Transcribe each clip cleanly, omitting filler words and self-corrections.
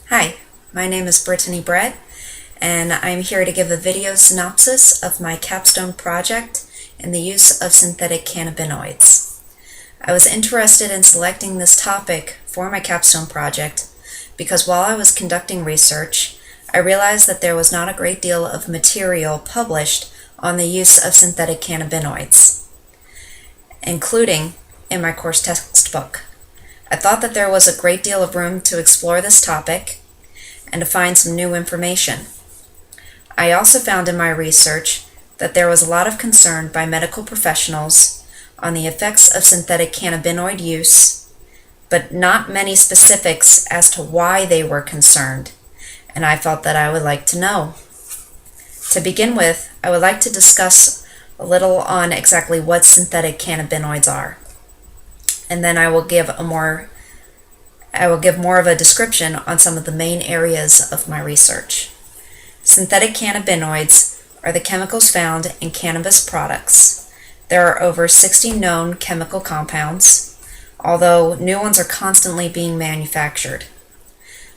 Hi, my name is Brittany Brett, and I'm here to give a video synopsis of my capstone project in the use of synthetic cannabinoids. I was interested in selecting this topic for my capstone project because while I was conducting research, I realized that there was not a great deal of material published on the use of synthetic cannabinoids, including in my course textbook. I thought that there was a great deal of room to explore this topic and to find some new information. I also found in my research that there was a lot of concern by medical professionals on the effects of synthetic cannabinoid use, but not many specifics as to why they were concerned, and I felt that I would like to know. To begin with, I would like to discuss a little on exactly what synthetic cannabinoids are, and then I will give more of a description on some of the main areas of my research. Synthetic cannabinoids are the chemicals found in cannabis products. There are over 60 known chemical compounds, although new ones are constantly being manufactured.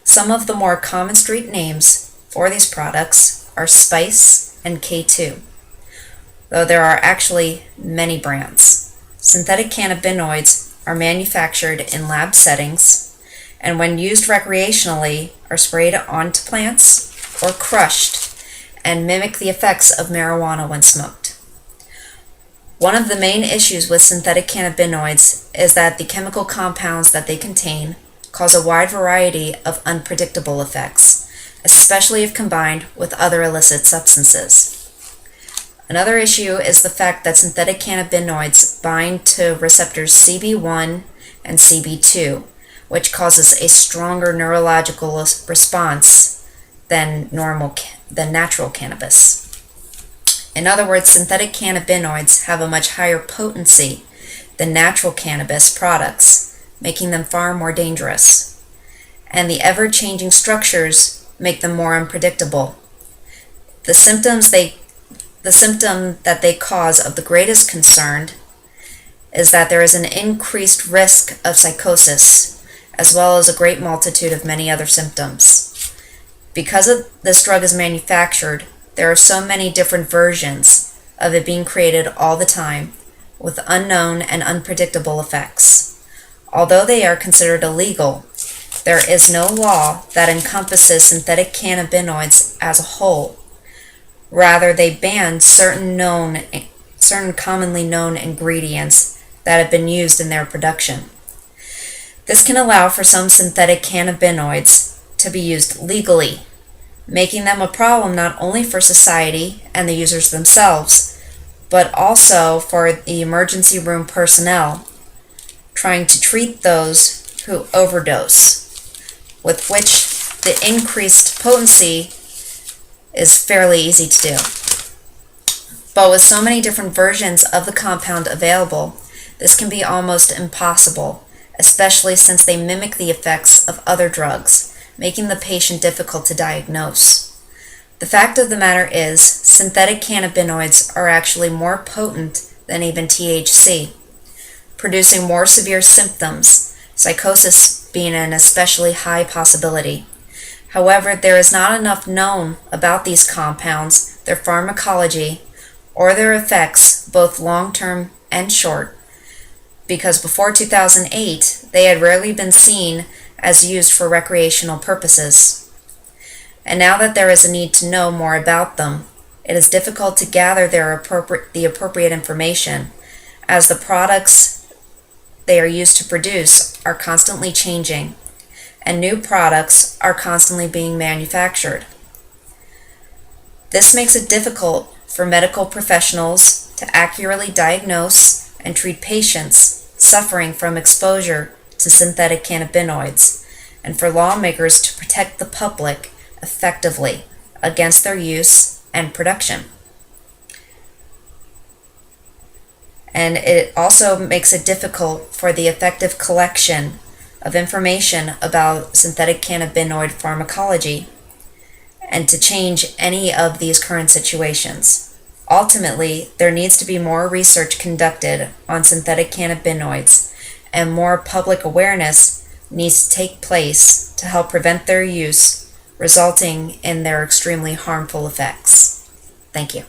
Some of the more common street names for these products are Spice and K2, though there are actually many brands. Synthetic cannabinoids are manufactured in lab settings, and when used recreationally are sprayed onto plants or crushed and mimic the effects of marijuana when smoked. One of the main issues with synthetic cannabinoids is that the chemical compounds that they contain cause a wide variety of unpredictable effects, especially if combined with other illicit substances. Another issue is the fact that synthetic cannabinoids bind to receptors CB1 and CB2, which causes a stronger neurological response than natural cannabis. In other words, synthetic cannabinoids have a much higher potency than natural cannabis products, making them far more dangerous. And the ever-changing structures make them more unpredictable. The symptom that they cause of the greatest concern is that there is an increased risk of psychosis, as well as a great multitude of many other symptoms. Because this drug is manufactured, there are so many different versions of it being created all the time, with unknown and unpredictable effects. Although they are considered illegal, there is no law that encompasses synthetic cannabinoids as a whole. Rather, they ban certain commonly known ingredients that have been used in their production. This can allow for some synthetic cannabinoids to be used legally, making them a problem not only for society and the users themselves, but also for the emergency room personnel trying to treat those who overdose, with which the increased potency is fairly easy to do. But with so many different versions of the compound available, this can be almost impossible, especially since they mimic the effects of other drugs, making the patient difficult to diagnose. The fact of the matter is, synthetic cannabinoids are actually more potent than even THC, producing more severe symptoms, psychosis being an especially high possibility. However, there is not enough known about these compounds, their pharmacology, or their effects, both long-term and short, because before 2008, they had rarely been seen as used for recreational purposes. And now that there is a need to know more about them, it is difficult to gather the appropriate information, as the products they are used to produce are constantly changing, and new products are constantly being manufactured. This makes it difficult for medical professionals to accurately diagnose and treat patients suffering from exposure to synthetic cannabinoids, and for lawmakers to protect the public effectively against their use and production. And it also makes it difficult for the effective collection of information about synthetic cannabinoid pharmacology and to change any of these current situations. Ultimately, there needs to be more research conducted on synthetic cannabinoids and more public awareness needs to take place to help prevent their use, resulting in their extremely harmful effects. Thank you.